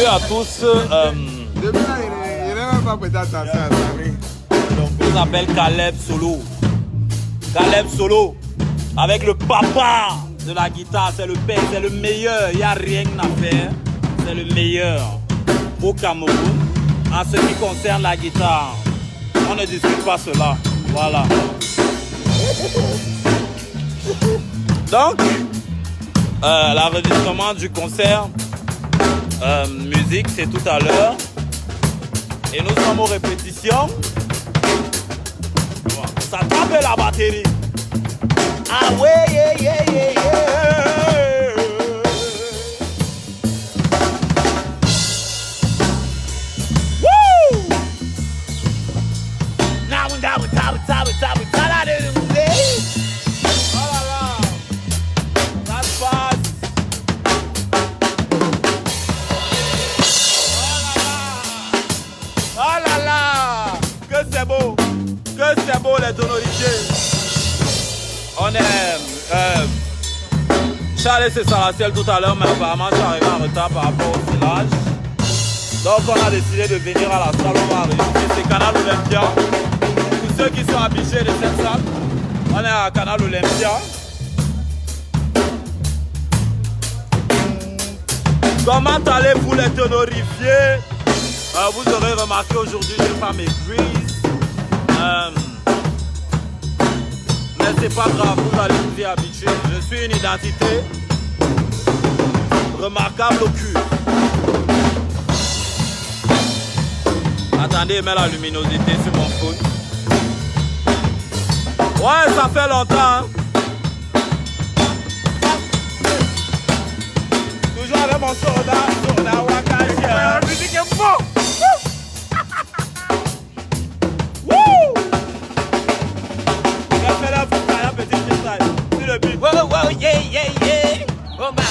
Salut à tous. On s'appelle Caleb Solo. Caleb Solo, avec le papa de la guitare, c'est le père, c'est le meilleur. Il n'y a rien à faire. C'est le meilleur au Cameroun. En ce qui concerne la guitare, on ne discute pas cela. Voilà. Donc, l'enregistrement du concert musique, c'est tout à l'heure. Et nous sommes aux répétitions. Ça tape la batterie. Ah ouais, yeah, yeah, yeah, yeah. Woo! Now we got c'est beau les tonorités. On est Charles et Saracel tout à l'heure, mais apparemment je suis arrivé en retard par rapport au village. Donc on a décidé de venir à la salle. On va enregistrer. C'est Canal Olympia. Pour ceux qui sont habitués de cette salle, on est à Canal Olympia. Comment allez-vous les tonorifiés? Vous aurez remarqué aujourd'hui, je n'ai pas mes grises. Mais c'est pas grave, vous allez vous y habituer. Je suis une identité remarquable au cul. Attendez, mets la luminosité sur mon phone. Ouais, ça fait longtemps. Hein? Toujours avec mon soda Wakashi. La musique est bon. Wow, wow, yeah, yeah, yeah. On va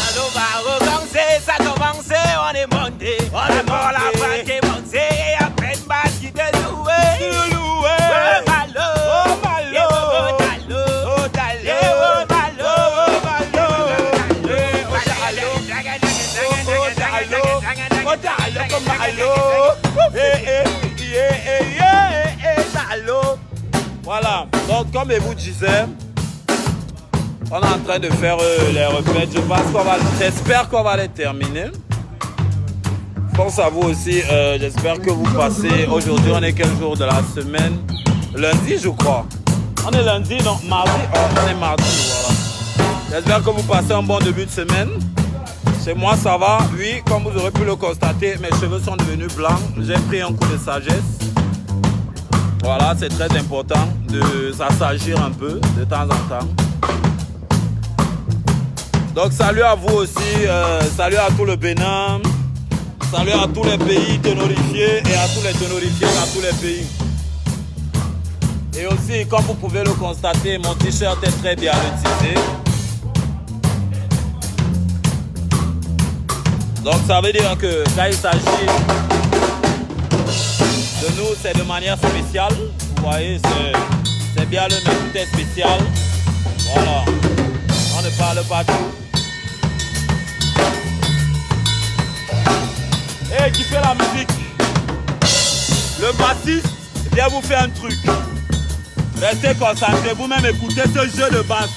recommencer, ça commence, on est monté. On est mort la vague est montée, et à peine basse qui te loué. Oh malo, oh malo, oh malo, oh malo, voilà, donc comme je vous disais, on est en train de faire les répètes. J'espère qu'on va les terminer. Je pense à vous aussi. J'espère que vous passez. Aujourd'hui, on est quel jour de la semaine? Lundi, je crois. On est lundi, non, mardi. On est mardi, voilà. J'espère que vous passez un bon début de semaine. Chez moi, ça va. Oui, comme vous aurez pu le constater, mes cheveux sont devenus blancs. J'ai pris un coup de sagesse. Voilà, c'est très important de s'assagir un peu de temps en temps. Donc salut à vous aussi, salut à tout le Bénin, salut à tous les pays ténorifiés et à tous les ténorifiés dans tous les pays. Et aussi, comme vous pouvez le constater, mon t-shirt est très bien tissé. Donc ça veut dire que quand il s'agit de nous, c'est de manière spéciale. Vous voyez, c'est bien le mais tout est spécial. Voilà, on ne parle pas tout. Et qui fait la musique. Le bassiste vient vous faire un truc. Restez concentrés, vous-même écoutez ce jeu de basse.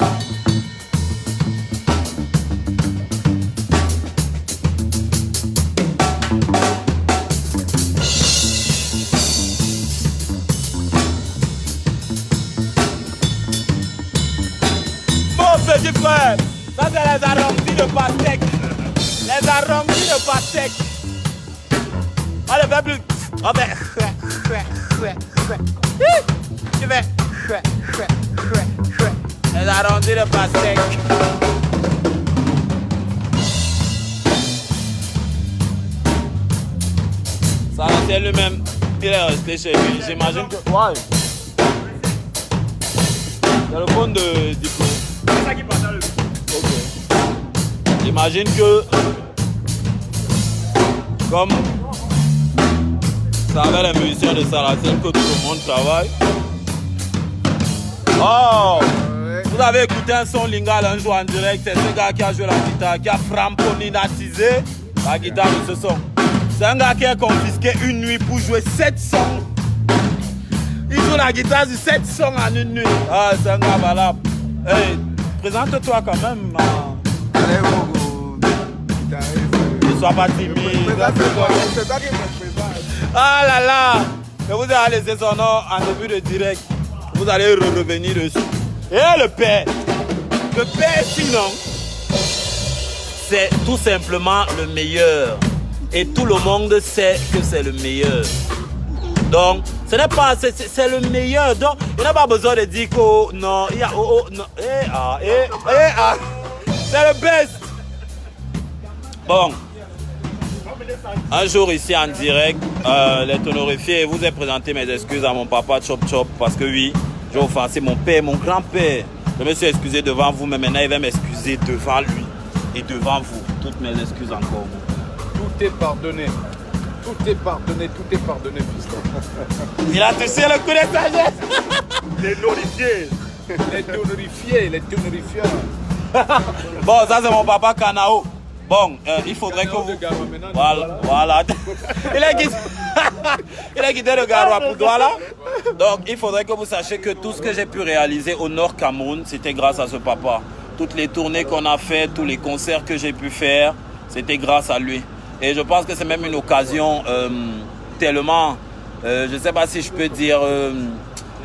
Mon petit frère, ça c'est les arrondis de pastèque. Les arrondis de pastèque. On ne fait plus. On fait. Tu fais. Les arrondis de pastèque. Ça c'est lui-même. Il est resté chez lui. J'imagine que. Ouais. C'est le phone de Dico. C'est ça qui passe dans le. Ok. J'imagine que. Comme. C'est avec les musiciens de Saracel que tout le monde travaille. Oh! Vous avez écouté un son Lingala un jour en direct. C'est ce gars qui a joué la guitare, qui a framponidatisé la guitare de ce son. C'est un gars qui a confisqué une nuit pour jouer 7 sons. Il joue la guitare sur 7 sons en une nuit. Ah, c'est un gars valable. Hey, présente-toi quand même. Allez, Bogo. Ne sois pas timide. C'est toi qui me présente. Ah là là. Mais vous allez laisser son nom en début de direct. Vous allez revenir dessus. Et le père. Le père, sinon, c'est tout simplement le meilleur. Et tout le monde sait que c'est le meilleur. Donc, ce n'est pas, c'est le meilleur. Donc, il n'y a pas besoin de dire que non, il y a non. C'est le best. Bon. Un jour ici en direct, les tonorifiés, vous ai présenté mes excuses à mon papa Chop Chop parce que oui, j'ai offensé mon père, mon grand-père. Je me suis excusé devant vous, mais maintenant il va m'excuser devant lui et devant vous. Toutes mes excuses encore. Tout est pardonné. Tout est pardonné, fiston. Il a touché le coup de sagesse. Les glorifiés. Les tonorifiés. Bon, ça c'est mon papa Kanao. Bon, il faudrait que vous... Voilà. Il a quitté le Garoua pour Douala. Donc, il faudrait que vous sachiez que tout ce que j'ai pu réaliser au Nord Cameroun, c'était grâce à ce papa. Toutes les tournées qu'on a faites, tous les concerts que j'ai pu faire, c'était grâce à lui. Et je pense que c'est même une occasion tellement, je ne sais pas si je peux dire,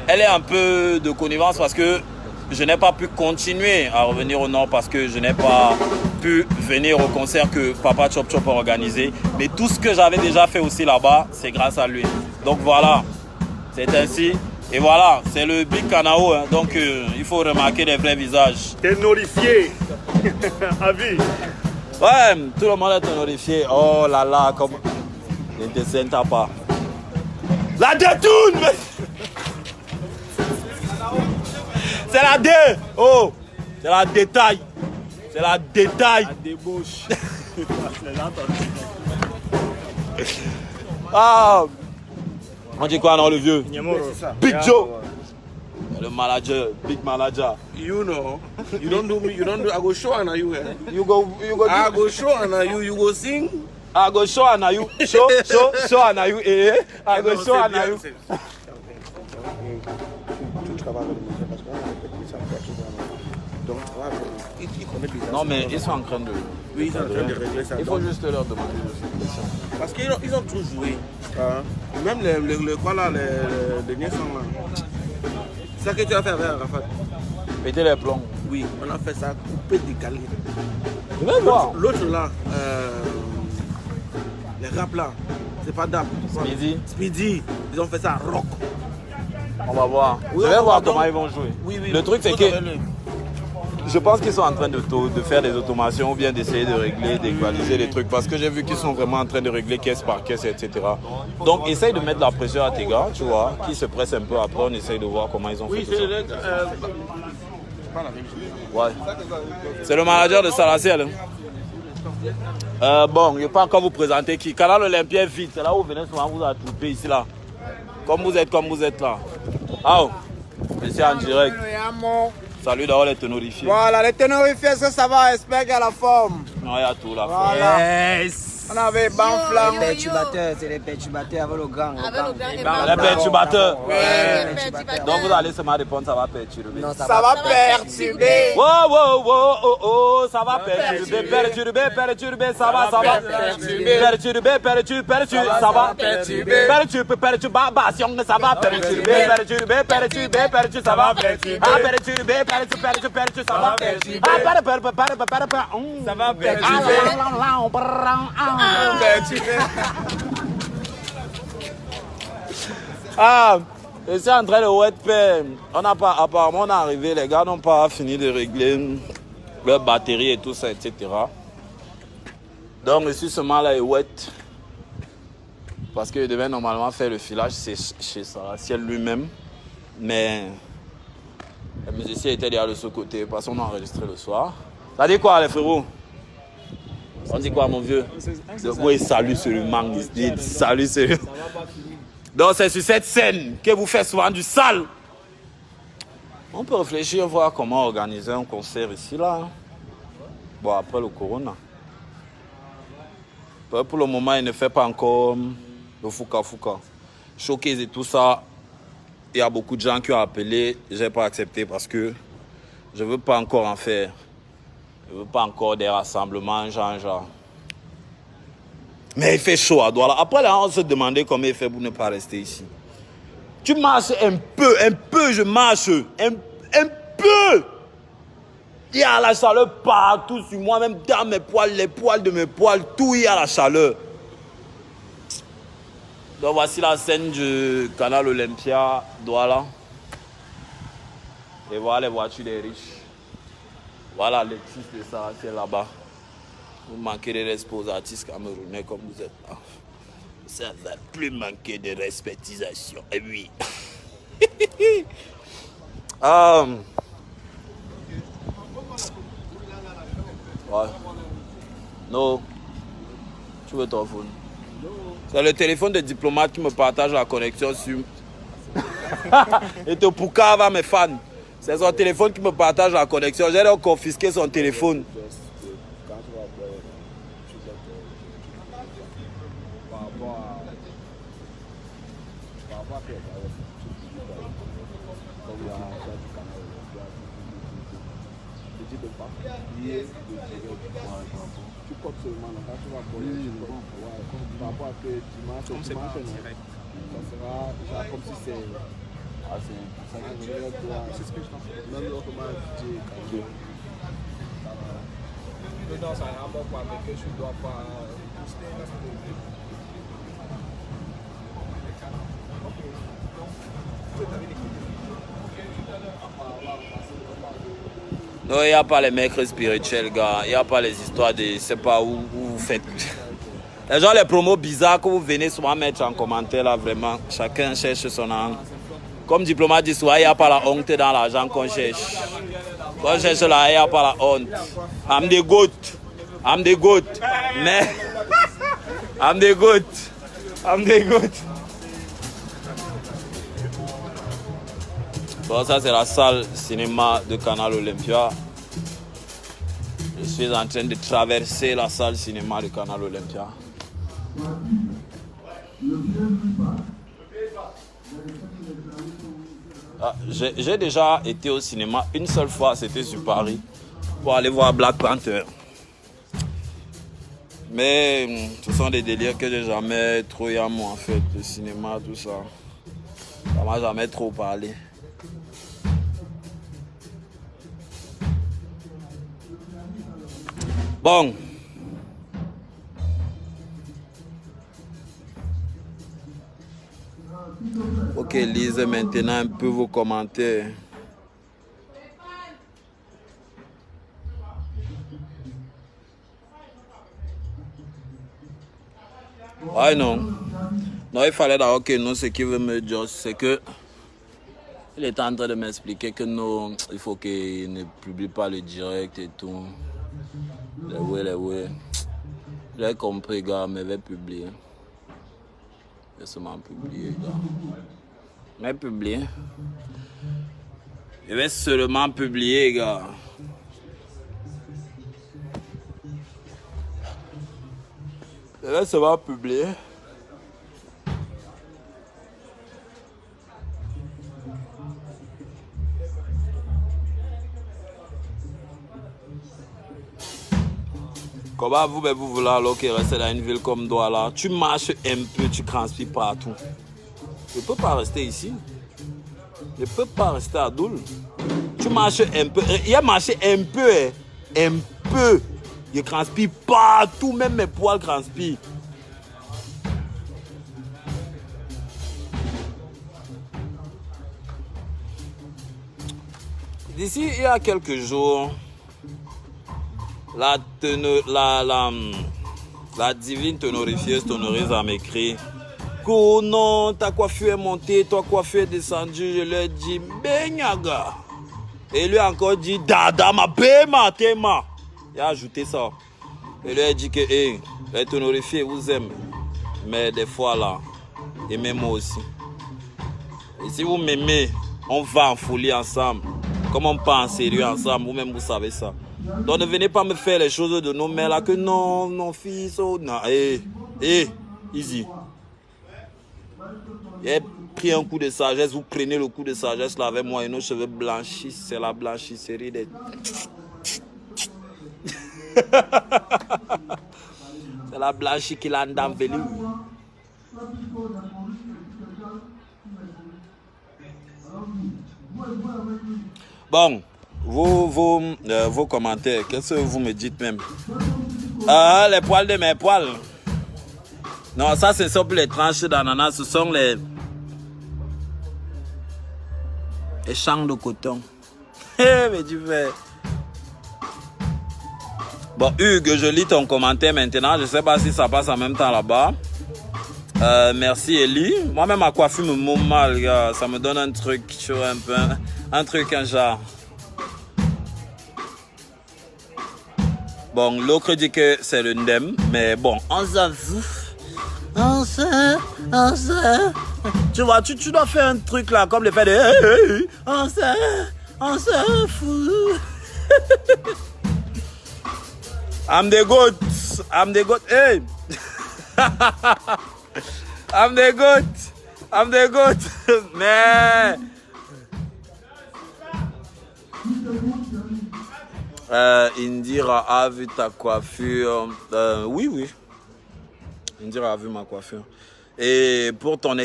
elle est un peu de connivence parce que je n'ai pas pu continuer à revenir au Nord parce que je n'ai pas pu venir au concert que Papa Chop Chop a organisé. Mais tout ce que j'avais déjà fait aussi là-bas, c'est grâce à lui. Donc voilà, c'est ainsi. Et voilà, c'est le Big Kanao. Hein. Donc il faut remarquer les vrais visages. T'es norifié. À vie. Ouais, tout le monde est honorifié. Oh là là, comme... Ne te sente pas. La détourne. C'est la dé. Oh, c'est la détail. C'est la détail. La débauche. Ah, on dit quoi non le vieux? Big Joe. Le manager, big manager. You know, you don't do me, you don't do. I go show and you. You go. I go show and you go sing. I go show and you. Show and you. Eh? I go show and you. Non mais ils sont en train de... Oui, ils sont en train de régler ça. Il faut juste leur demander de solution. Parce qu'ils ont tout joué. Même le quoi là, les derniers sons là. C'est ça que tu as fait avec Arafat. Péter les plombs. Oui, on a fait ça, coupé, décalé. Je vais voir. L'autre là, les rap là, c'est pas dap. Speedy. Speedy, ils ont fait ça rock. On va voir. Oui, je vais on voir va comment donc. ils vont jouer. Oui, oui. Le truc c'est Faut que... travailler. Je pense qu'ils sont en train de faire des automations ou bien d'essayer de régler, d'équaliser les trucs. Parce que j'ai vu qu'ils sont vraiment en train de régler caisse par caisse, etc. Donc, essaye de mettre la pression à tes gars, tu vois, qui se pressent un peu. Après, on essaye de voir comment ils ont fait tout ça. Ouais. C'est le manager de Salaciel. Bon, je ne vais pas encore vous présenter qui. Canal Olympien vite, c'est là où vous venez souvent vous attraper ici là. Comme vous êtes là. Ah, monsieur en direct. Salut d'abord les tenorifiés. Voilà, les tenorifiés, ça va, j'espère qu'il y a la forme. Non, il y a tout là. Voilà. On avait Banflam. Les perturbateurs, c'est les perturbateurs avec le gang. Les perturbateurs. Ouais. Donc vous allez seulement répondre, ça va perturber. Non, Ça va perturber. Wow, wow, wow, oh, oh, ça va perturber, perturber, ça va perturber, ça va perturbation, ça va perturber, ça va perturber, ça va Ah, je suis en train de wet pain. Apparemment, on est arrivé, les gars n'ont pas fini de régler leur batterie et tout ça, etc. Donc, je suis seulement là et wet. Parce qu'il devait normalement faire le filage chez Salaciel lui-même. Mais le musicien était derrière de ce côté parce qu'on a enregistré le soir. Ça dit quoi, les frérots? On dit quoi, mon vieux? Oui, salut seulement. Salut seulement. Donc c'est sur cette scène que vous faites souvent du sale. On peut réfléchir, voir comment organiser un concert ici, là. Bon, après le corona. Pour le moment, il ne fait pas encore le Fouka. Showcase et tout ça, il y a beaucoup de gens qui ont appelé. Je n'ai pas accepté parce que je ne veux pas encore en faire. Je ne veux pas encore des rassemblements, genre. Mais il fait chaud à Douala. Après, là, on se demandait comment il fait pour ne pas rester ici. Tu marches un peu, je marche. Un peu. Il y a la chaleur partout sur moi, même dans mes poils, les poils de mes poils, tout, il y a la chaleur. Donc voici la scène du canal Olympia, Douala. Et voilà les voitures des riches. Voilà les artistes de ça, c'est là-bas. Vous manquez de respect aux artistes camerounais comme vous êtes là. Ça ne va plus manquer de respectisation. Et oui. Ouais. Non. Tu veux ton phone? C'est le téléphone de diplomate qui me partage la connexion sur... Et te pourquoi va mes fans? C'est son téléphone qui me partage la connexion. J'ai donc confisqué son téléphone. Tu copies seulement, quand tu vas coller, par rapport à que dimanche, ça sera genre comme si c'est... Ah, c'est ce que je t'en fais. Même autrement, je dis... Non, ça n'a pas avec que je dois pas... Non, il n'y a pas les mecs spirituels, gars. Il n'y a pas les histoires de... Je ne sais pas où vous faites... Les gens, les promos bizarres que vous venez souvent mettre en commentaire, là, vraiment. Chacun cherche son angle. Comme diplomate du soir, il n'y a pas la honte dans l'argent qu'on cherche. Quand on cherche là, il n'y a pas la honte. I'm the goat. Mais... I'm the goat. Bon, ça c'est la salle cinéma de Canal Olympia. Je suis en train de traverser la salle cinéma de Canal Olympia. J'ai déjà été au cinéma une seule fois, c'était sur Paris, pour aller voir Black Panther. Mais ce sont des délires que j'ai jamais trop eu à moi en fait, le cinéma, tout ça. Ça m'a jamais trop parlé. Bon. Ok, lisez maintenant un peu vos commentaires. Ouais, non. Non, il fallait d'abord que non, ce qu'il veut me dire, c'est que il est en train de m'expliquer que non, il faut qu'il ne publie pas le direct et tout. Les ouais. J'ai compris, gars, mais je vais publier. Je vais seulement publier, gars. Je vais publier. Je vais seulement publier, gars. Je vais seulement publier. Comment vous voulez alors qu'il reste dans une ville comme Douala? Tu marches un peu, tu transpires partout. Je ne peux pas rester ici. Je ne peux pas rester à Doul. Tu marches un peu. Il a marché un peu. Un peu. Je transpire partout, même mes poils transpirent. D'ici, il y a quelques jours, la divine ténorifieuse Tonorise m'écrit que non, ta coiffure est montée, ta coiffure est descendue. Je lui ai dit, Benyaga. Et lui a encore dit, Dada, ma béma, téma. Il a ajouté ça. Et lui a dit que, hey, les tonorifiés vous aiment. Mais des fois là, aimez-moi aussi. Et si vous m'aimez, on va en folie ensemble. Comme on part en sérieux ensemble, vous-même vous savez ça. Donc ne venez pas me faire les choses de nos mères là que non, non fils, oh non, easy. J'ai pris un coup de sagesse, vous prenez le coup de sagesse là avec moi et nos cheveux blanchissent, c'est la blanchisserie des... C'est la blanchie qui l'a envelue. Bon, vos commentaires, qu'est-ce que vous me dites même? Les poils de mes poils. Non, ça ce sont plus les tranches d'ananas, ce sont les champs de coton. Mais tu fais... Bon, Hugues, je lis ton commentaire maintenant. Je ne sais pas si ça passe en même temps là-bas. Merci, Elie. Moi-même, ma coiffure me monte mal, gars. Ça me donne un truc chaud, un peu. Un truc, un genre. Bon, l'autre dit que c'est le ndem. Mais bon, on s'avoue. On sait. Tu vois, tu dois faire un truc là, comme le fait de... On se fout. I'm the goat. Hey. I'm the goat. Mais... Indira a vu ta coiffure. Oui. Indira a vu ma coiffure. Et pour ton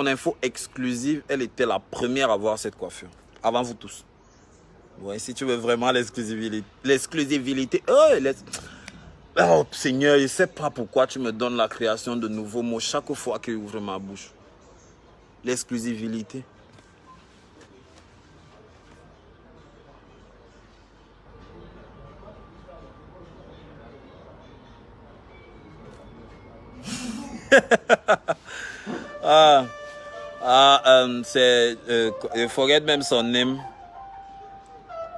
info exclusive, elle était la première à voir cette coiffure. Avant vous tous. Ouais, si tu veux vraiment l'exclusivité. Oh Seigneur, je ne sais pas pourquoi tu me donnes la création de nouveaux mots chaque fois que j'ouvre ma bouche. L'exclusivité. C'est forget même son nom.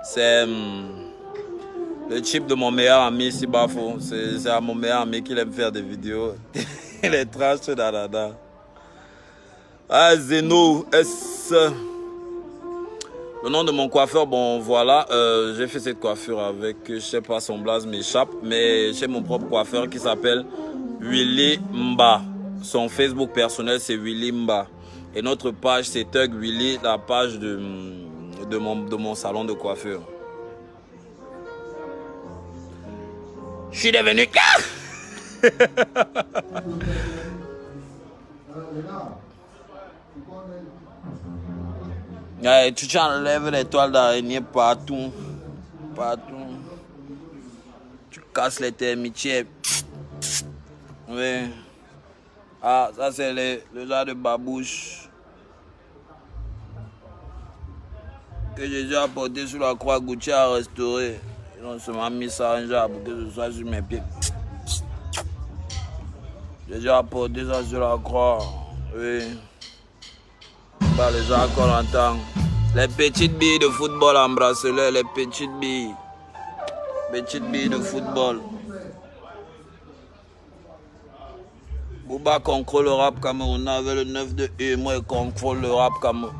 C'est le chip de mon meilleur ami Sibafo. C'est à mon meilleur ami qu'il aime faire des vidéos. Les tranches d'anana. Zeno S. Le nom de mon coiffeur, bon voilà, j'ai fait cette coiffure avec, je sais pas, son blaze m'échappe, mais j'ai mon propre coiffeur qui s'appelle Willy Mba. Son Facebook personnel c'est Willy Mba. Et notre page c'est Tug Willy, la page de mon salon de coiffure. Je suis devenu... Tu enlèves les toiles d'araignée partout. Tu casses les termitières. Oui. Ah, ça c'est le genre de babouche que Jésus a porté sur la croix. Gucci a restauré. Ils ont seulement mis ça en genre pour que ce soit sur mes pieds. Jésus a porté ça sur la croix. Oui. Bah, les gens qu'on entend. Les petites billes de football, embrassez-les, les petites billes. Petites billes de football. Bouba contrôle le rap Cameroun avec le 9 de E. Moi, il contrôle le rap Cameroun.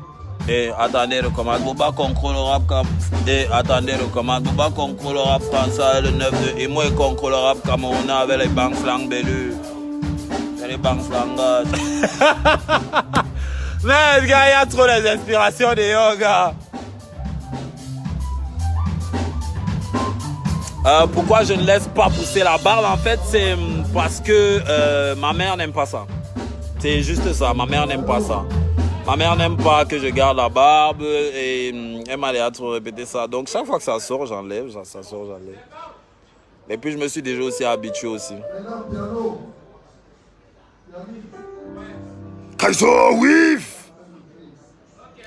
Attendez, recommande. Bouba contrôle le rap Cameroun. Attendez, recommande. Bouba contrôle le rap français avec le 9 de E. Moi, il contrôle le rap Cameroun avec les bancs flancs belus. C'est les bancs flancs. Mais ce gars, il y a trop les inspirations de yoga. Pourquoi je ne laisse pas pousser la barbe? En fait, c'est parce que ma mère n'aime pas ça. C'est juste ça, ma mère n'aime pas ça. Ma mère n'aime pas que je garde la barbe et elle m'a déjà trop répété ça. Donc chaque fois que ça sort, j'enlève, ça sort, j'enlève. Et puis je me suis déjà aussi habitué aussi. Kaiso, oui!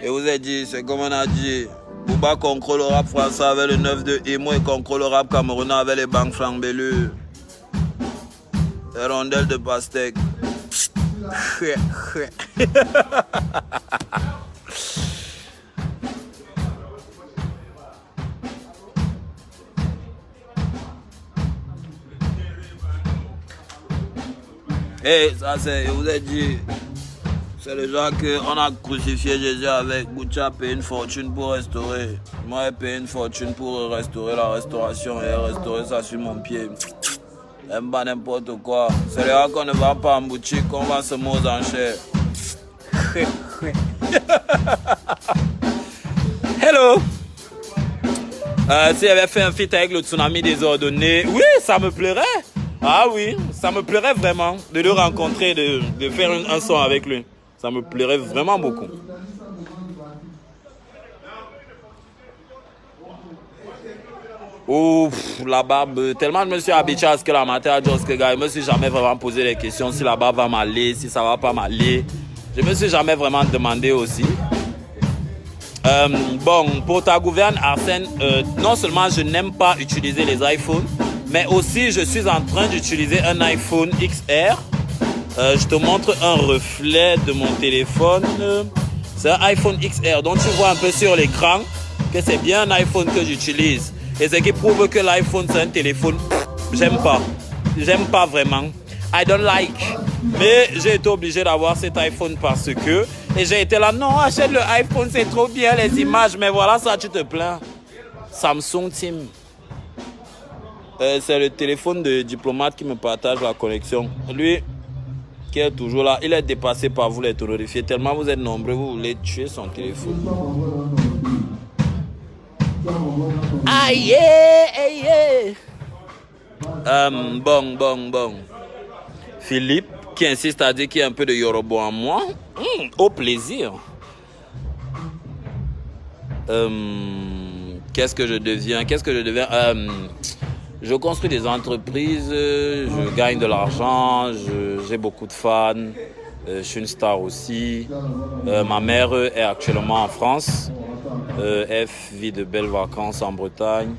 Et vous avez dit, c'est comme on a dit, Bouba contrôle le rap français avec le 9 de Imo et contrôle le rap camerounais avec les banques flambelleux. Les rondelles de pastèque. Et ça c'est, je vous ai dit, C'est le genre qu'on a crucifié Jésus avec. Gucci a payé une fortune pour restaurer. Moi, j'ai payé une fortune pour restaurer la restauration et restaurer ça sur mon pied. J'aime pas n'importe quoi. C'est le genre qu'on ne va pas en boutique, qu'on va se mettre aux enchères. Hello! Si j'avais fait un feat avec le Tsunami Désordonné, oui, ça me plairait. Ah oui, ça me plairait vraiment de le rencontrer, de faire un son avec lui. Ça me plairait vraiment beaucoup. Oh, la barbe, tellement je me suis habitué à ce que la matière de ce gars, je me suis jamais vraiment posé les questions si la barbe va m'aller, si ça va pas m'aller. Je me suis jamais vraiment demandé aussi. Bon, pour ta gouverne, Arsène, non seulement je n'aime pas utiliser les iPhones, mais aussi je suis en train d'utiliser un iPhone XR. Je te montre un reflet de mon téléphone. C'est un iPhone XR, donc tu vois un peu sur l'écran que c'est bien un iPhone que j'utilise. Et ce qui prouve que l'iPhone c'est un téléphone, j'aime pas vraiment. I don't like. Mais j'ai été obligé d'avoir cet iPhone parce que... Et j'ai été là, non, achète le iPhone, c'est trop bien les images. Mais voilà, ça, tu te plains. Samsung Team. C'est le téléphone de diplomate qui me partage la connexion. Lui, qui est toujours là, il est dépassé par vous les terrorifiés. Tellement vous êtes nombreux, vous voulez tuer son téléphone. Aïe, yeah, yeah. Bon. Philippe, qui insiste à dire qu'il y a un peu de Yoruba en moi. Au plaisir. Qu'est-ce que je deviens? Je construis des entreprises, je gagne de l'argent, j'ai beaucoup de fans, je suis une star aussi. Ma mère est actuellement en France, elle vit de belles vacances en Bretagne.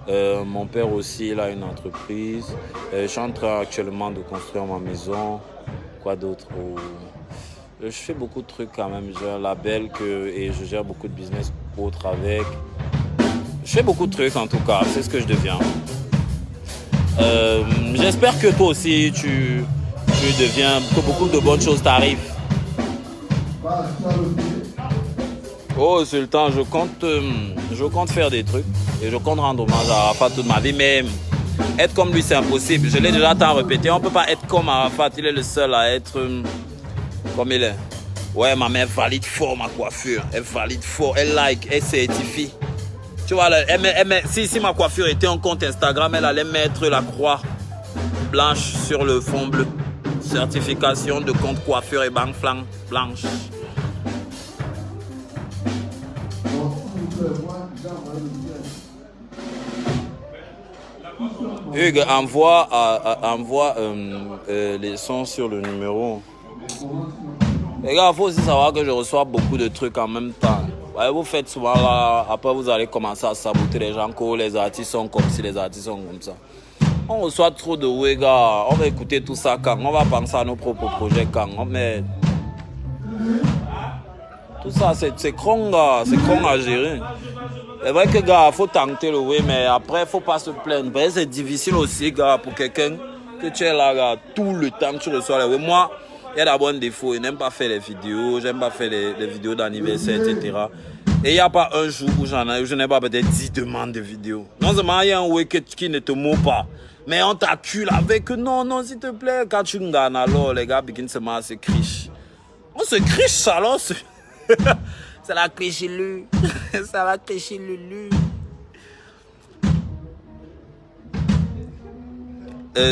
Mon père aussi, il a une entreprise. Je suis en train actuellement de construire ma maison. Quoi d'autre? Je fais beaucoup de trucs quand même. J'ai un label et je gère beaucoup de business autres avec. Je fais beaucoup de trucs en tout cas, c'est ce que je deviens. J'espère que toi aussi tu deviens, que beaucoup de bonnes choses t'arrivent. Oh Sultan, je compte faire des trucs et je compte rendre hommage à Arafat toute ma vie, mais être comme lui c'est impossible. Je l'ai déjà tant répété, on ne peut pas être comme Arafat, il est le seul à être comme il est. Ouais, ma mère valide fort ma coiffure, elle valide fort, elle like, elle certifie. Tu vois, si ma coiffure était un compte Instagram, elle allait mettre la croix blanche sur le fond bleu. Certification de compte coiffure et banque flanc blanche. Hugues, envoie les sons sur le numéro. Les gars, il faut aussi savoir que je reçois beaucoup de trucs en même temps. Ouais, vous faites souvent là, après vous allez commencer à saboter les gens que les artistes sont comme si les artistes sont comme ça. On reçoit trop de ouais, gars. On va écouter tout ça quand? On va penser à nos propres projets quand? Mais tout ça, c'est con, gars. C'est con à gérer. C'est vrai que, gars, il faut tenter le ouais, mais après, il ne faut pas se plaindre. C'est difficile aussi, gars, pour quelqu'un que tu es là, gars, tout le temps que tu reçois les ouais. Moi, il y a d'abord un défaut. Je n'aime pas faire les vidéos. J'aime pas faire les vidéos d'anniversaire, etc. Et il n'y a pas un jour où je n'ai pas peut-être 10 demandes de vidéos. Non seulement il y a un ouais qui ne te moque pas, mais on t'accule avec non, s'il te plaît. Quand tu gagnes, alors les gars se mettent à se cricher. On se criche, alors. C'est la crichilue. C'est la crichilulu.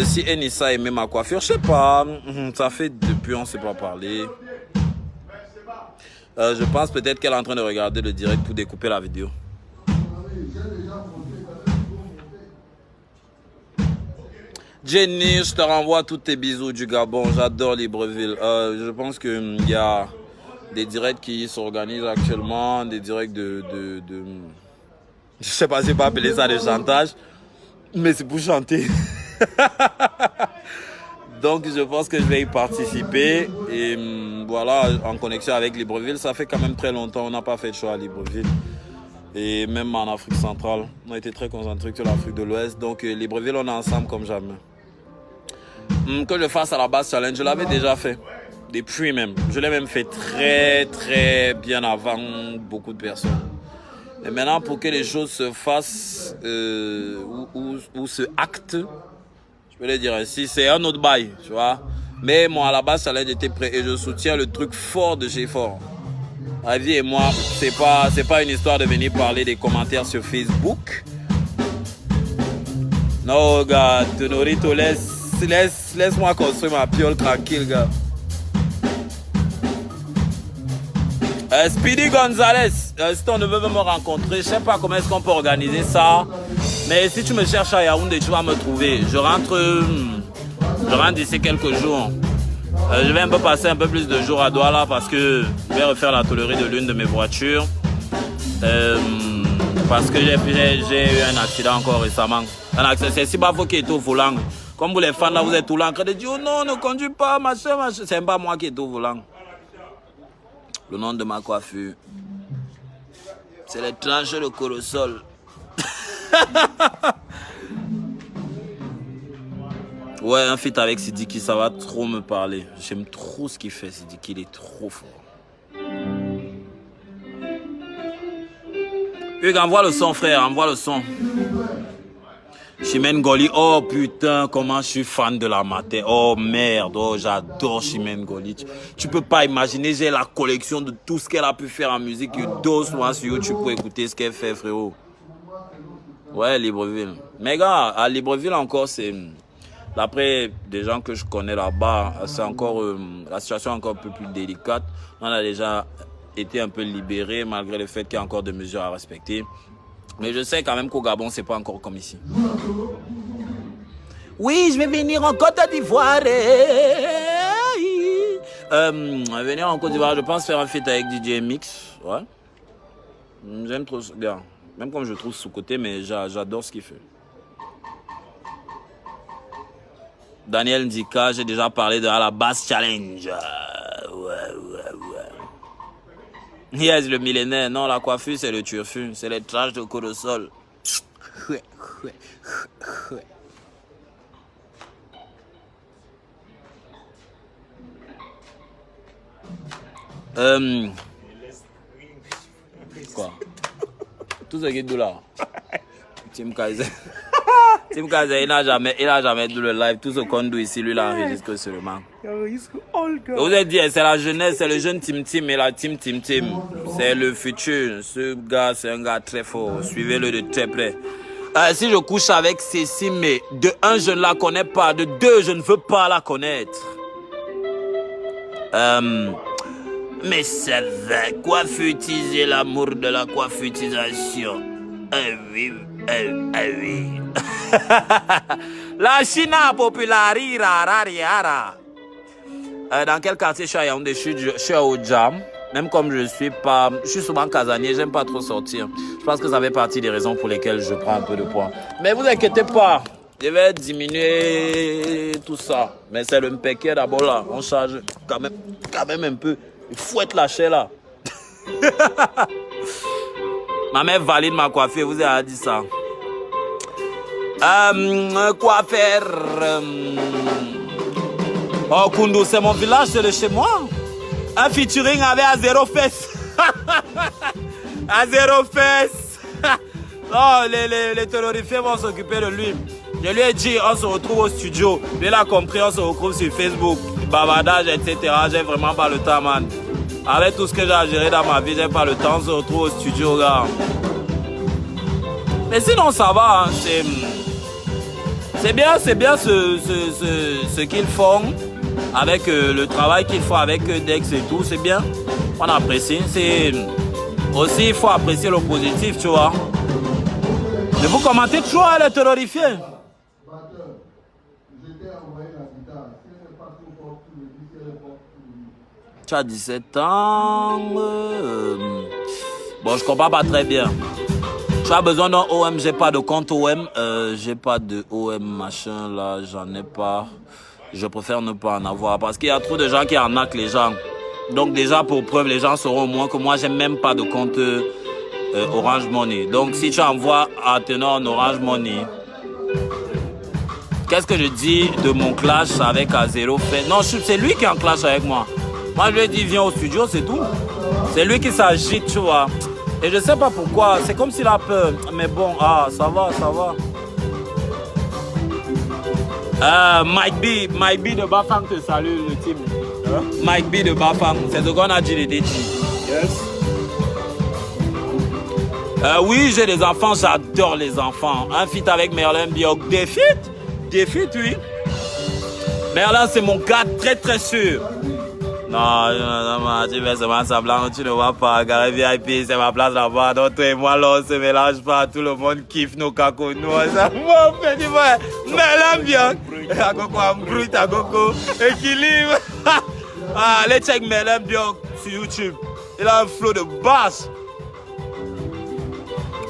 Si Enissa aimait ma coiffure, je sais pas. Ça fait depuis on ne s'est pas parlé. Je pense peut-être qu'elle est en train de regarder le direct pour découper la vidéo. Jenny, je te renvoie tous tes bisous du Gabon. J'adore Libreville. Je pense qu'il y a des directs qui s'organisent actuellement, des directs de je sais pas si je peux appeler ça de chantage, mais c'est pour chanter. Donc je pense que je vais y participer et voilà, en connexion avec Libreville. Ça fait quand même très longtemps, on n'a pas fait de show à Libreville. Et même en Afrique centrale, on a été très concentrés sur l'Afrique de l'Ouest. Donc Libreville, on est ensemble comme jamais. Que je fasse à la base challenge, je l'avais déjà fait. Depuis même. Je l'ai même fait très, très bien avant beaucoup de personnes. Et maintenant, pour que les choses se fassent ou se actent, je peux le dire ainsi, c'est un autre bail, tu vois. Mais moi, à la base, ça j'étais prêt et je soutiens le truc fort de chez Fort. Avi et moi, c'est pas une histoire de venir parler des commentaires sur Facebook. Non, gars, Tenorito, laisse-moi construire ma piole tranquille, gars. Speedy Gonzalez, si ton neveu veut me rencontrer, je sais pas comment est-ce qu'on peut organiser ça. Mais si tu me cherches à Yaoundé, tu vas me trouver. Je rentre d'ici quelques jours. Je vais un peu passer un peu plus de jours à Douala parce que je vais refaire la tôlerie de l'une de mes voitures. Parce que j'ai eu un accident encore récemment. Un accident, c'est Sibafo qui est au volant. Comme vous les fans là, vous êtes tout là en train de dire oh non, ne conduis pas, machin. C'est pas moi qui est au volant. Le nom de ma coiffure, c'est les tranches de Corosol. Ouais, un feat avec Sidiki, ça va trop me parler. J'aime trop ce qu'il fait, Sidiki, il est trop fort. Hugues, envoie le son, frère, envoie le son. Chimène Goli, oh putain, comment je suis fan de la mater. Oh merde, oh j'adore Chimène Goli. Tu peux pas imaginer, j'ai la collection de tout ce qu'elle a pu faire en musique. You dose moi sur YouTube pour écouter ce qu'elle fait, frérot. Ouais, Libreville. Mais gars, à Libreville encore, c'est... D'après des gens que je connais là-bas, c'est encore... la situation est encore un peu plus délicate. On a déjà été un peu libéré malgré le fait qu'il y a encore des mesures à respecter. Mais je sais quand même qu'au Gabon, c'est pas encore comme ici. Oui, je vais venir en Côte d'Ivoire. Venir en Côte d'Ivoire, je pense faire un feat avec DJ Mix. Ouais. J'aime trop ce gars. Même comme je le trouve sous-côté, mais j'adore ce qu'il fait. Daniel Ndika, j'ai déjà parlé de la Bass Challenge. Yes, le millénaire. Non, la coiffure, c'est le turfu. C'est les tranches de Corosol. Quoi? Tout ce qui est d'où là? Tim Kaiser. Tim Kaiser, il n'a jamais dit le live. Tout ce qu'on doit ici, lui, il enregistre seulement. Vous avez dit, c'est la jeunesse, c'est le jeune Tim Tim et la Tim. C'est le futur. Ce gars, c'est un gars très fort. Suivez-le de très près. Si je couche avec Cécile, mais de un, je ne la connais pas. De deux, je ne veux pas la connaître. Mais ça va. Coiffutiser l'amour de la coiffutisation. Oui. La Chine populaire. Dans quel quartier je suis à Yaoundé? Je suis au Jam. Même comme je suis souvent casanier, j'aime pas trop sortir. Je pense que ça fait partie des raisons pour lesquelles je prends un peu de poids. Mais vous inquiétez pas, je vais diminuer tout ça. Mais c'est le mpeke d'abord là, on charge quand même un peu. Il fouette la chair là. Ma mère valide ma coiffure, vous avez dit ça. Quoi faire? Oh, Koundou, c'est mon village, c'est de chez moi. Un featuring avec Azero Fest. Azero Fest. Oh, les terrorifiés vont s'occuper de lui. Je lui ai dit, on se retrouve au studio. Lui, il a compris, on se retrouve sur Facebook. Bavardage, etc. J'ai vraiment pas le temps, man. Avec tout ce que j'ai à gérer dans ma vie, j'ai pas le temps. On se retrouve au studio, gars. Mais sinon, ça va. Hein. C'est bien ce qu'ils font. Avec le travail qu'ils font avec Dex et tout, c'est bien. On apprécie. Aussi, il faut apprécier le positif, tu vois. Mais vous commentez toujours à les terrorifier. Tu as 17 ans. Bon, je comprends pas très bien. Tu as besoin d'un OM, j'ai pas de compte OM. J'ai pas de OM machin là, j'en ai pas. Je préfère ne pas en avoir parce qu'il y a trop de gens qui arnaquent les gens. Donc déjà pour preuve, les gens sauront au moins que moi j'ai même pas de compte Orange Money. Donc si tu envoies à teneur en Orange Money, qu'est-ce que je dis de mon clash avec Azero fait? Non, c'est lui qui est en clash avec moi. Moi, je lui ai dit, viens au studio, c'est tout. C'est lui qui s'agite, tu vois. Et je sais pas pourquoi. C'est comme s'il a peur. Mais bon, ça va, ça va. Mike B de Bafang te salue, le team. Hein? Mike B de Bafang, c'est ce qu'on a dit, les DJ. Yes. Oui, j'ai des enfants, j'adore les enfants. Un feat avec Merlin Biok. Des feats, oui. Merlin, c'est mon gars très très sûr. Non, tu fais seulement semblant, tu ne vois pas. Carré VIP, c'est ma place là-bas. Donc toi et moi, là, on se mélange pas. Tout le monde kiffe nos cacos. Nous, ça fait du vrai. Merlin Biok. Agoko, brut, Agoko. Équilibre. Allez check Merlin Biok sur YouTube. Il a un flow de basse.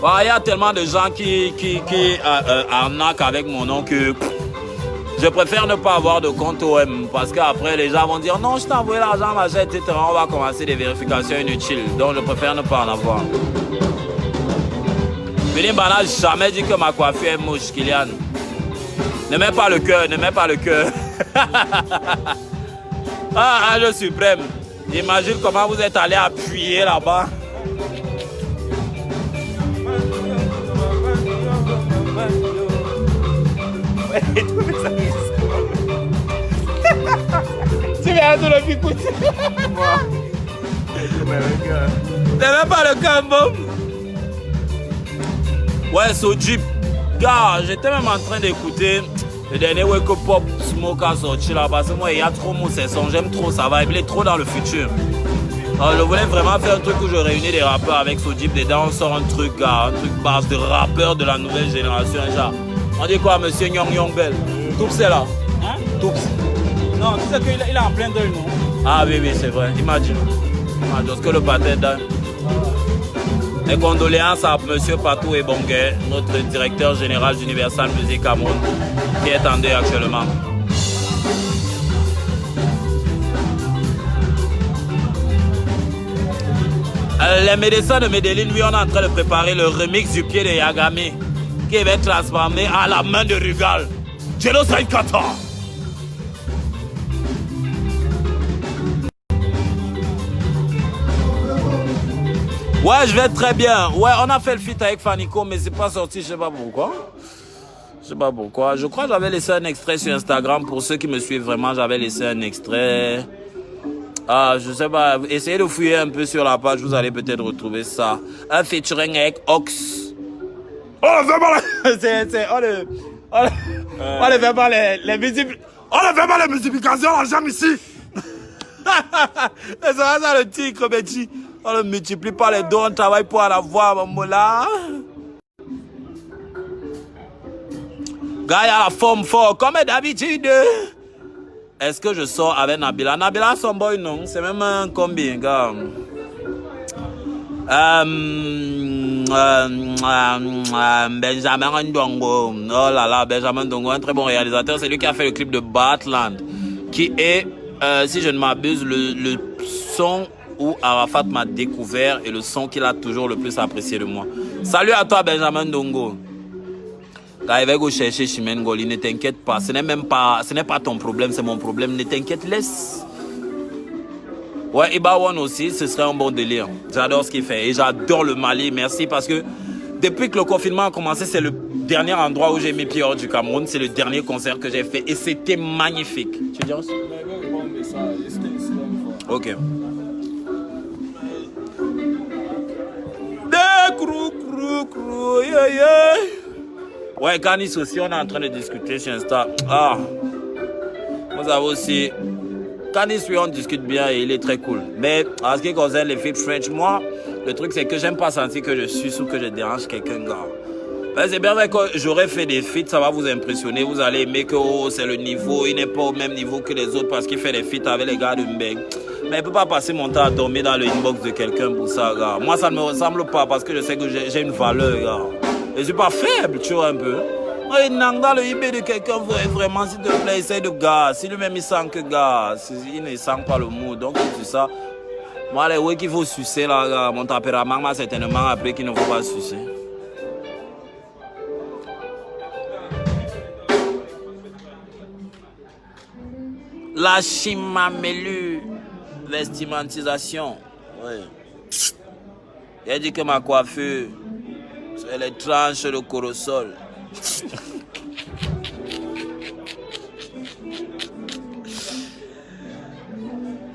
Il y a tellement de gens qui arnaquent avec mon nom que je préfère ne pas avoir de compte OM parce qu'après les gens vont dire non, je t'ai envoyé l'argent, machin, etc. On va commencer des vérifications inutiles. Donc je préfère ne pas en avoir. Billy Bana n'a jamais dit que ma coiffure est moche, Kylian. Ne mets pas le cœur, ne mets pas le cœur. Je suprême. Imagine comment vous êtes allé appuyer là-bas. Tu viens de le picoter. T'as même pas le cambo. Ouais, Sojip. Gars, j'étais même en train d'écouter le dernier Wake Up Pop Smoke a sorti là parce que moi il y a trop mon session, j'aime trop ça va, il est trop dans le futur. Alors, je voulais vraiment faire un truc où je réunis des rappeurs avec Sojip dedans, on sort un truc base de rappeurs de la nouvelle génération. Genre. On dit quoi, monsieur Nyong Nyong Bell? Toups c'est là. Hein? Toups. Non, tu sais qu'il est en plein deuil, non? Ah oui, c'est vrai. Imagine ce que le patin donne. Mes condoléances à monsieur Patou et Bongué, notre directeur général d'Universal Music Cameroun, qui est en deuil actuellement. Les médecins de Medellin, lui, on est en train de préparer le remix du pied de Yagami, qui va être transformé à la main de Rugal. Genocide Qatar. Ouais, je vais très bien. Ouais, on a fait le feat avec Fanico, mais c'est pas sorti, je sais pas pourquoi. Je crois que j'avais laissé un extrait sur Instagram. Pour ceux qui me suivent vraiment, j'avais laissé un extrait. Je sais pas, essayez de fouiller un peu sur la page, vous allez peut-être retrouver ça. Un featuring avec Ox. On ne fait pas les multiplications d'argent ici. C'est ça le tigre, Betty. On ne multiplie pas les dons, on travaille pour en avoir, maman là. Gars, il y a la forme fort, comme d'habitude. Est-ce que je sors avec Nabila? Nabila, son boy, non. C'est même un combien, gars. Benjamin Ndongo. Oh là là, Benjamin Ndongo, un très bon réalisateur. C'est lui qui a fait le clip de Batland. Qui est, si je ne m'abuse, le son où Arafat m'a découvert et le son qu'il a toujours le plus apprécié de moi. Salut à toi, Benjamin Ndongo. Quand il va go chercher Chimène Goli, ne t'inquiète pas. Ce n'est pas ton problème, c'est mon problème. Ne t'inquiète, laisse. Ouais, Iba One aussi, ce serait un bon délire. J'adore ce qu'il fait et j'adore le Mali. Merci parce que depuis que le confinement a commencé, c'est le dernier endroit où j'ai mis pied hors du Cameroun. C'est le dernier concert que j'ai fait et c'était magnifique. Tu dis aussi? Ok. Yeah. Ouais, Canis aussi, on est en train de discuter sur Insta. Vous avez aussi... Canis, oui, on discute bien et il est très cool. Mais en ce qui concerne les feats French, moi, le truc, c'est que j'aime pas sentir que je suce ou que je dérange quelqu'un, gars. Ben, c'est bien vrai que j'aurais fait des feats, ça va vous impressionner. Vous allez aimer que c'est le niveau, il n'est pas au même niveau que les autres parce qu'il fait des feats avec les gars de Mbeng. Mais il ne peut pas passer mon temps à dormir dans le inbox de quelqu'un pour ça, gars. Moi, ça ne me ressemble pas parce que je sais que j'ai une valeur, gars. Je ne suis pas faible, tu vois, un peu. Dans le IB de quelqu'un, vraiment, s'il te plaît, essaye de gars. Si lui-même, il sent que gars, il ne sent pas le mood. Donc, c'est ça. Moi, les ouais qu'il faut sucer, là, gars, mon tempérament m'a certainement appris qu'il ne faut pas sucer. La Chimamelu. Vestimentisation. Oui. Il a dit que ma coiffure, c'est les tranches de corosol.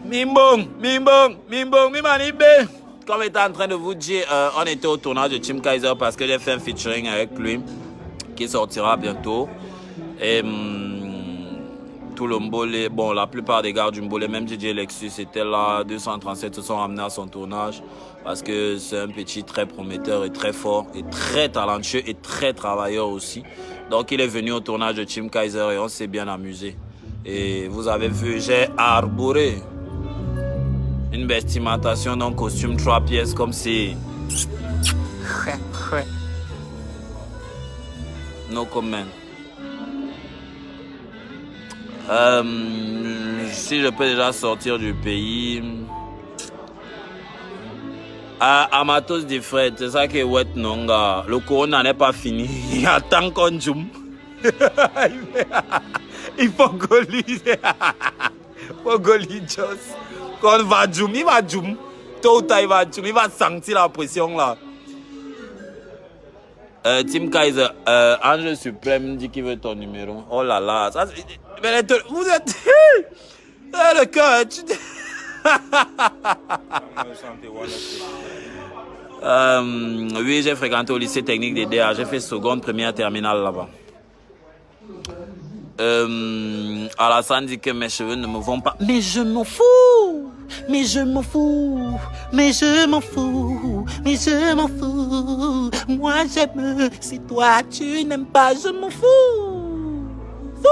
Mimbong, Mimanibe. Comme j'étais en train de vous dire, on était au tournage de Tim Kaiser parce que j'ai fait un featuring avec lui qui sortira bientôt. Et tout le Mbolé, bon, la plupart des gars du Mbolé, même DJ Lexus était là, 237 se sont ramenés à son tournage parce que c'est un petit très prometteur et très fort et très talentueux et très travailleur aussi. Donc il est venu au tournage de Tim Kaiser et on s'est bien amusé. Et vous avez vu, j'ai arboré une vestimentation d'un costume 3 pièces comme si... No comment. Si je peux déjà sortir du pays... Amatos de Fred, c'est ça qui est wet non gars. Le corona n'est pas fini. Il attend qu'on zoom. Il faut goliser. Faut goliser. Quand on va zoom, il va zoom. Tôt ou tard, il va zoom. Il va sentir la pression là. Tim Kaiser, Ange Suprême dit qu'il veut ton numéro. Oh là là. Ça, mais vous êtes... le cœur. Oui, j'ai fréquenté au lycée technique des DA. J'ai fait seconde, première, terminale là-bas. Alassane dit que mes cheveux ne me vont pas. Mais je m'en fous. Mais je m'en fous. Mais je m'en fous. Mais je m'en fous. Moi j'aime. Si toi tu n'aimes pas, je m'en fous. Fou.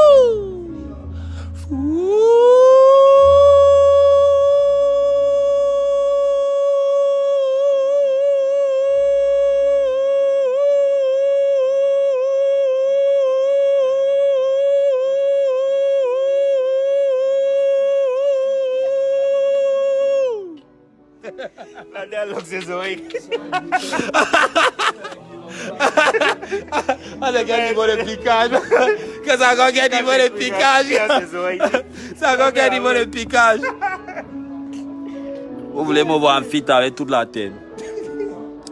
La dialogue ses oreilles. Ah, le gars niveau de piquage. Que ça a un niveau de piquage. Ça a un niveau de piquage. Vous voulez me voir en fit avec toute la tête.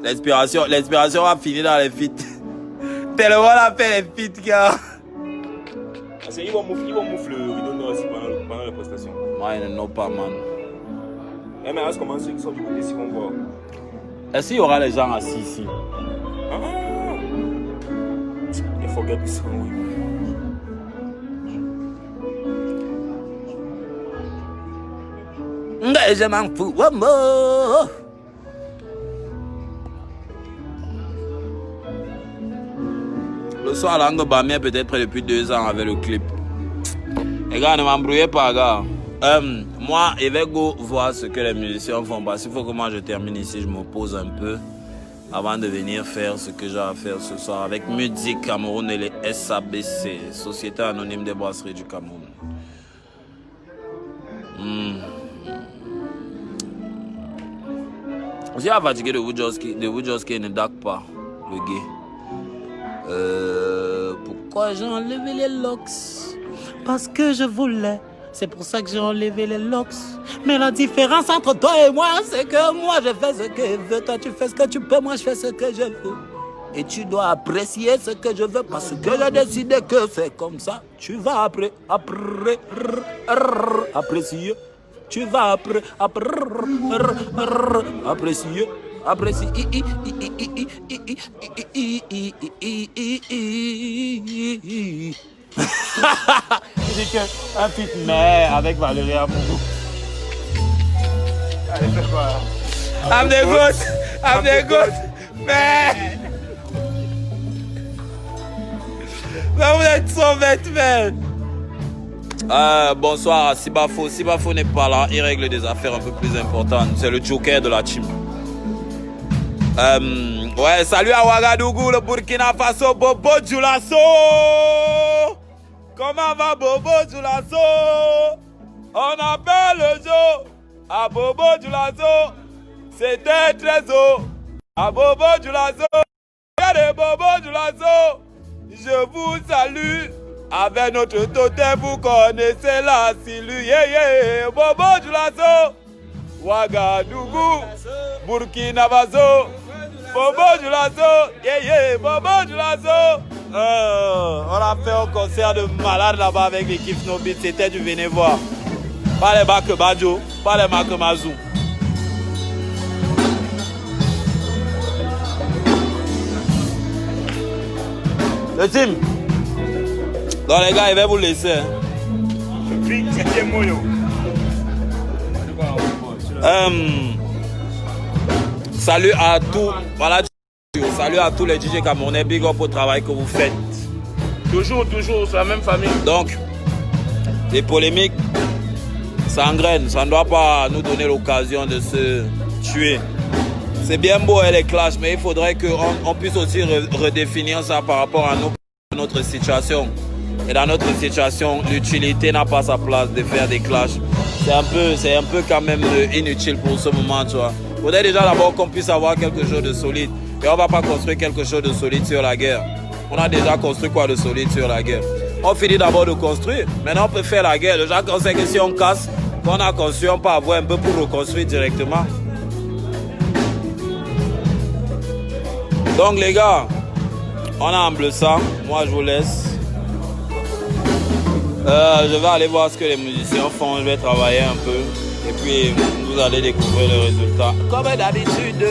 L'inspiration va finir dans les feats. Tellement la fait les feats, gars. Ils vont moufler le rideau noir aussi pendant la prestation. Moi, ils n'ont pas, man. Eh, mais comment ceux qui sont du côté, si on voit. Est-ce qu'il y aura les gens assis ici? Il faut regarder ça, oui. Mais je m'en fous, oh, oh. Le soir, Langue Bamien peut-être près depuis 2 ans avec le clip. Les gars, ne m'embrouillez pas, gars. Moi, je vais go voir ce que les musiciens font parce qu'il faut que moi je termine ici, je me pose un peu avant de venir faire ce que j'ai à faire ce soir avec Musique Cameroun et les SABC, Société Anonyme des Brasseries du Cameroun. Je suis fatigué de Woodjowski ne dague pas, le gay. Pourquoi j'ai enlevé les locks? Parce que je voulais. C'est pour ça que j'ai enlevé les locks. Mais la différence entre toi et moi, c'est que moi je fais ce que je veux. Toi tu fais ce que tu peux, moi je fais ce que je veux. Et tu dois apprécier ce que je veux parce que j'ai décidé que c'est comme ça. Tu vas apprécier. Tu vas apprécier. Il dit qu'un fit mais avec Valérie Amourou. Allez, fais quoi? I'm the goat, man. Mais vous êtes trop bête, man. Bonsoir à Sibafo. Sibafo n'est pas là, il règle des affaires un peu plus importantes. C'est le joker de la team. Ouais, salut à Ouagadougou, le Burkina Faso, Bobo Djoulasso. Comment va Bobo Djoulasso? On appelle le jour à Bobo Djoulasso. C'était très haut. À Bobo Djoulasso. Regardez Bobo Djoulasso. Je vous salue. Avec notre totem, vous connaissez la Silu. Yeah, yeah. Bobo Djoulasso. Ouagadougou, Burkina Faso, Bobo Dioulasso, yeah, Bobo Dioulasso. On a fait un concert de malade là-bas avec l'équipe Snowbeat, c'était du venez voir. Pas les Bac Badjo, pas les Mac Mazou. Le team. Donc les gars, il va vous laisser. Salut à tous. Voilà. Salut à tous les DJ camerounais. Big up au travail que vous faites. Toujours, c'est la même famille. Donc, les polémiques, ça engraine. Ça ne doit pas nous donner l'occasion de se tuer. C'est bien beau les clashs, mais il faudrait qu'on puisse aussi redéfinir ça par rapport à notre situation. Et dans notre situation, l'utilité n'a pas sa place de faire des clashs. C'est un peu quand même inutile pour ce moment, tu vois. Il faudrait déjà d'abord qu'on puisse avoir quelque chose de solide. Et on ne va pas construire quelque chose de solide sur la guerre. On a déjà construit quoi de solide sur la guerre? On finit d'abord de construire. Maintenant, on peut faire la guerre. Déjà, on sait que si on casse, qu'on a construit, on peut avoir un peu pour reconstruire directement. Donc, les gars, on a un bleu sang. Moi, je vous laisse. Je vais aller voir ce que les musiciens font. Je vais travailler un peu. Et puis, vous allez découvrir le résultat. Comme d'habitude.